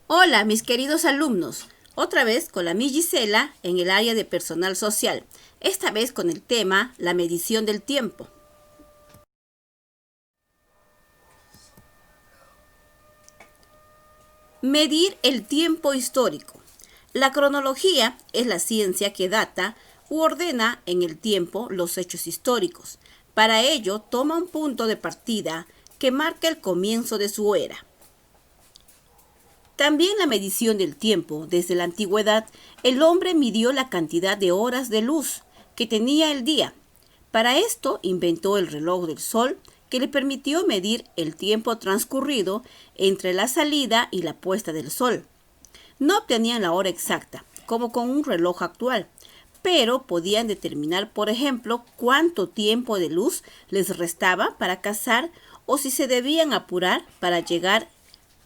Hola, mis queridos alumnos. Otra vez con la Miss Gisela en el área de personal social. Esta vez con el tema la medición del tiempo. Medir el tiempo histórico. La cronología es la ciencia que data u ordena en el tiempo los hechos históricos. Para ello, toma un punto de partida que marca el comienzo de su era. También la medición del tiempo. Desde la antigüedad, el hombre midió la cantidad de horas de luz que tenía el día. Para esto inventó el reloj del sol, que le permitió medir el tiempo transcurrido entre la salida y la puesta del sol. No obtenían la hora exacta, como con un reloj actual, pero podían determinar, por ejemplo, cuánto tiempo de luz les restaba para cazar o si se debían apurar para llegar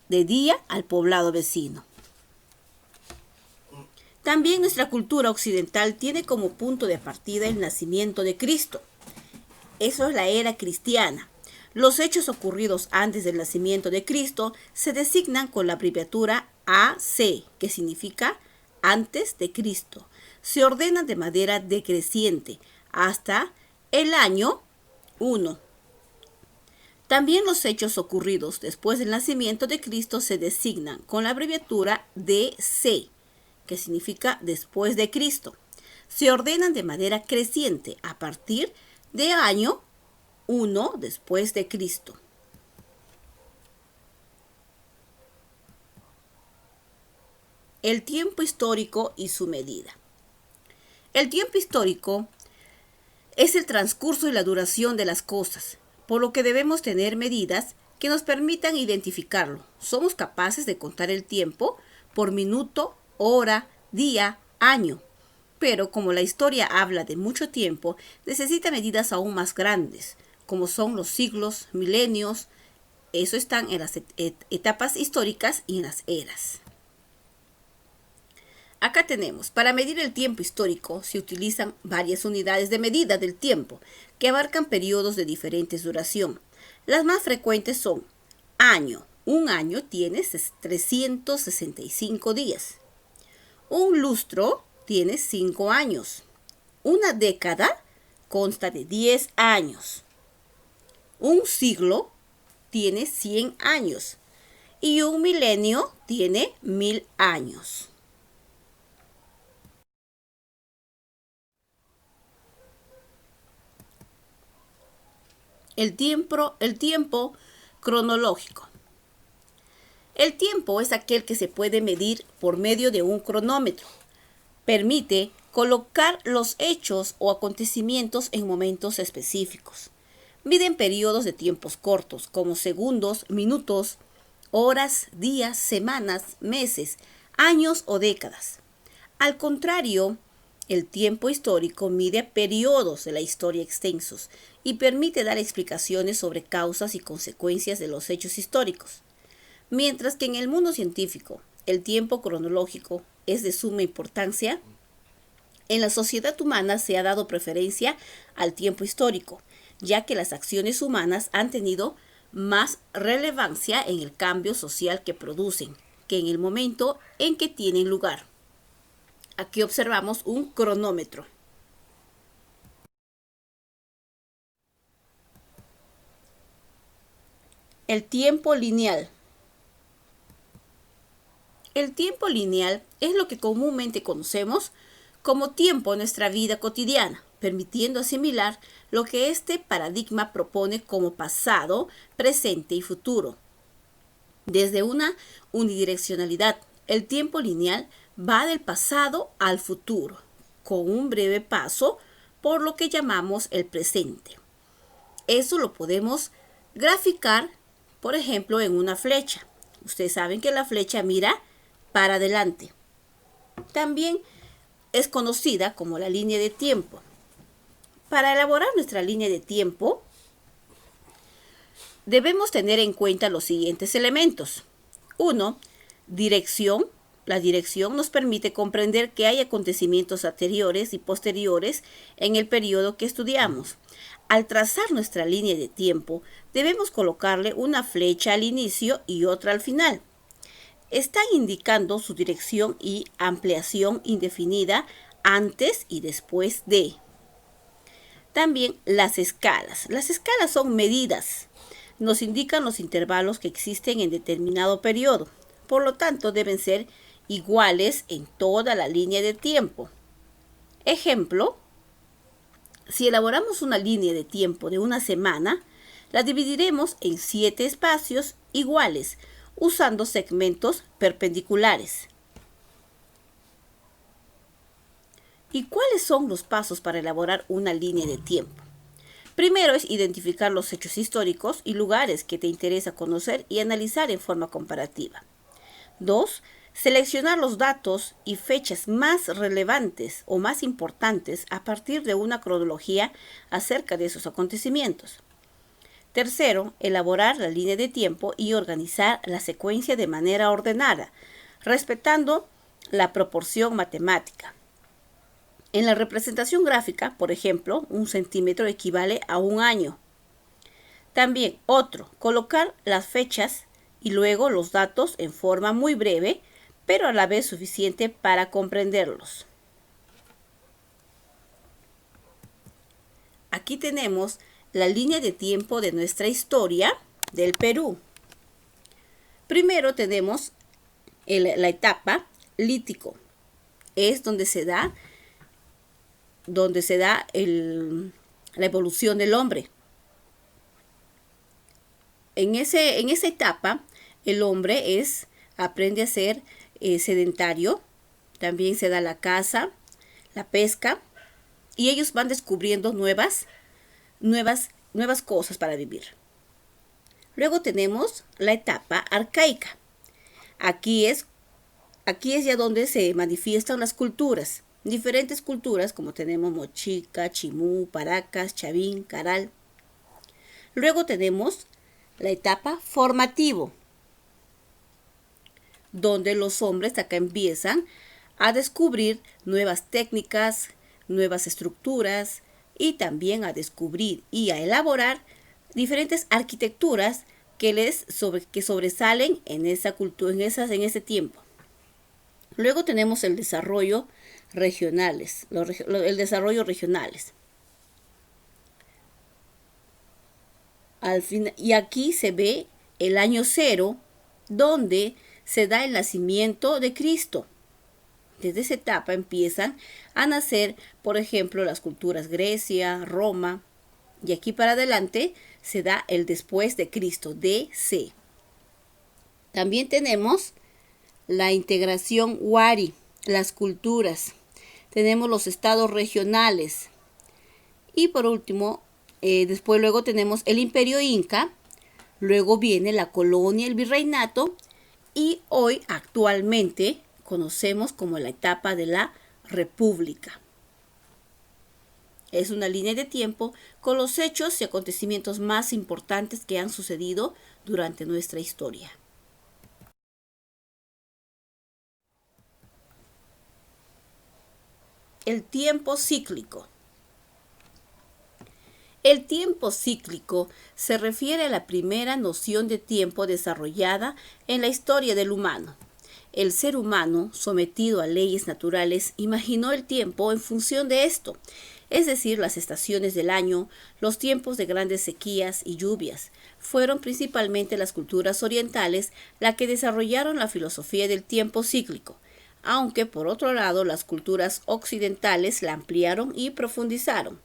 de día al poblado vecino. También nuestra cultura occidental tiene como punto de partida el nacimiento de Cristo. Eso es la era cristiana. Los hechos ocurridos antes del nacimiento de Cristo se designan con la abreviatura AC, que significa antes de Cristo. Se ordenan de manera decreciente hasta el año 1. También los hechos ocurridos después del nacimiento de Cristo se designan con la abreviatura DC, que significa después de Cristo. Se ordenan de manera creciente a partir de año 1 después de Cristo. El tiempo histórico y su medida. El tiempo histórico es el transcurso y la duración de las cosas, por lo que debemos tener medidas que nos permitan identificarlo. Somos capaces de contar el tiempo por minuto, hora, día, año. Pero como la historia habla de mucho tiempo, necesita medidas aún más grandes, como son los siglos, milenios. Eso están en las etapas históricas y en las eras. Acá tenemos, para medir el tiempo histórico se utilizan varias unidades de medida del tiempo que abarcan periodos de diferentes duración. Las más frecuentes son año. Un año tiene 365 días. Un lustro tiene 5 años. Una década consta de 10 años. Un siglo tiene 100 años. Y un milenio tiene 1000 años. El tiempo cronológico. El tiempo es aquel que se puede medir por medio de un cronómetro. Permite colocar los hechos o acontecimientos en momentos específicos. Miden periodos de tiempos cortos, como segundos, minutos, horas, días, semanas, meses, años o décadas. Al contrario, el tiempo histórico mide periodos de la historia extensos y permite dar explicaciones sobre causas y consecuencias de los hechos históricos. Mientras que en el mundo científico el tiempo cronológico es de suma importancia, en la sociedad humana se ha dado preferencia al tiempo histórico, ya que las acciones humanas han tenido más relevancia en el cambio social que producen que en el momento en que tienen lugar. Aquí observamos un cronómetro. El tiempo lineal. El tiempo lineal es lo que comúnmente conocemos como tiempo en nuestra vida cotidiana, permitiendo asimilar lo que este paradigma propone como pasado, presente y futuro. Desde una unidireccionalidad, el tiempo lineal va del pasado al futuro, con un breve paso por lo que llamamos el presente. Eso lo podemos graficar, por ejemplo, en una flecha. Ustedes saben que la flecha mira para adelante. También es conocida como la línea de tiempo. Para elaborar nuestra línea de tiempo, debemos tener en cuenta los siguientes elementos. 1. Dirección. La dirección nos permite comprender que hay acontecimientos anteriores y posteriores en el periodo que estudiamos. Al trazar nuestra línea de tiempo, debemos colocarle una flecha al inicio y otra al final. están indicando su dirección y ampliación indefinida antes y después de. También las escalas. Las escalas son medidas. Nos indican los intervalos que existen en determinado periodo. Por lo tanto, deben ser iguales en toda la línea de tiempo. Ejemplo, si elaboramos una línea de tiempo de una semana, la dividiremos en 7 espacios iguales, usando segmentos perpendiculares. ¿Y cuáles son los pasos para elaborar una línea de tiempo? Primero es identificar los hechos históricos y lugares que te interesa conocer y analizar en forma comparativa. 2. Seleccionar los datos y fechas más relevantes o más importantes a partir de una cronología acerca de esos acontecimientos. Tercero, elaborar la línea de tiempo y organizar la secuencia de manera ordenada, respetando la proporción matemática. En la representación gráfica, por ejemplo, 1 centímetro equivale a 1 año. También colocar las fechas y luego los datos en forma muy breve, pero a la vez suficiente para comprenderlos. Aquí tenemos la línea de tiempo de nuestra historia del Perú. Primero tenemos la etapa lítico. Es donde se da la evolución del hombre. En esa etapa, el hombre aprende a ser sedentario, también se da la caza, la pesca, y ellos van descubriendo nuevas cosas para vivir. Luego tenemos la etapa arcaica. Aquí es ya donde se manifiestan las culturas. Diferentes culturas como tenemos Mochica, Chimú, Paracas, Chavín, Caral. Luego tenemos la etapa formativo, donde los hombres acá empiezan a descubrir nuevas técnicas, nuevas estructuras y también a descubrir y a elaborar diferentes arquitecturas que sobresalen en esa cultura, en ese tiempo. Luego tenemos el desarrollo regionales. Y aquí se ve el año 0, donde se da el nacimiento de Cristo. Desde esa etapa empiezan a nacer, por ejemplo, las culturas Grecia, Roma, y aquí para adelante se da el después de Cristo, DC. También tenemos la integración Wari, las culturas. Tenemos los estados regionales. Y por último, luego tenemos el imperio inca. Luego viene la colonia, el virreinato. Y hoy, actualmente, conocemos como la etapa de la república. Es una línea de tiempo con los hechos y acontecimientos más importantes que han sucedido durante nuestra historia. El tiempo cíclico. El tiempo cíclico se refiere a la primera noción de tiempo desarrollada en la historia del humano. El ser humano, sometido a leyes naturales, imaginó el tiempo en función de esto, es decir, las estaciones del año, los tiempos de grandes sequías y lluvias. Fueron principalmente las culturas orientales las que desarrollaron la filosofía del tiempo cíclico, aunque por otro lado las culturas occidentales la ampliaron y profundizaron.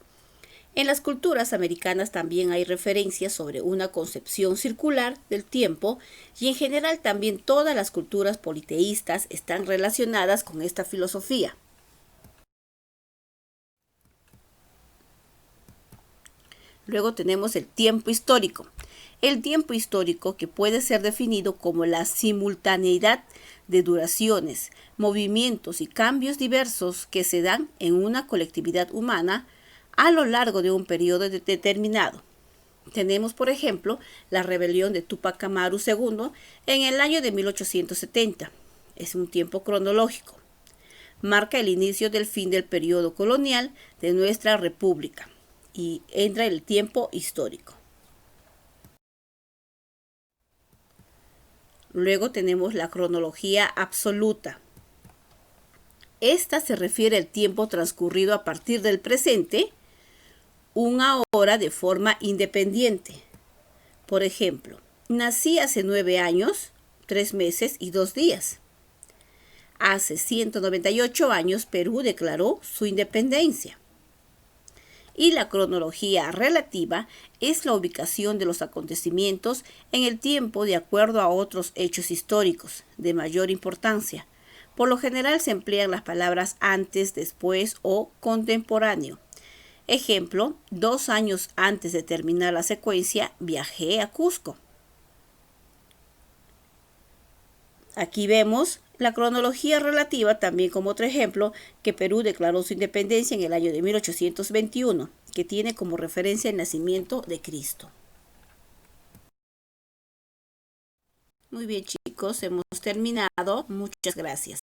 En las culturas americanas también hay referencias sobre una concepción circular del tiempo y en general también todas las culturas politeístas están relacionadas con esta filosofía. Luego tenemos el tiempo histórico. El tiempo histórico, que puede ser definido como la simultaneidad de duraciones, movimientos y cambios diversos que se dan en una colectividad humana a lo largo de un periodo determinado. Tenemos, por ejemplo, la rebelión de Túpac Amaru II en el año de 1870. Es un tiempo cronológico. Marca el inicio del fin del periodo colonial de nuestra república y entra el tiempo histórico. Luego tenemos la cronología absoluta. Esta se refiere al tiempo transcurrido a partir del presente, una hora de forma independiente. Por ejemplo, nací hace 9 años, 3 meses y 2 días. Hace 198 años Perú declaró su independencia. Y la cronología relativa es la ubicación de los acontecimientos en el tiempo de acuerdo a otros hechos históricos de mayor importancia. Por lo general se emplean las palabras antes, después o contemporáneo. Ejemplo, 2 años antes de terminar la secuencia, viajé a Cusco. Aquí vemos la cronología relativa también como otro ejemplo que Perú declaró su independencia en el año de 1821, que tiene como referencia el nacimiento de Cristo. Muy bien, chicos, hemos terminado. Muchas gracias.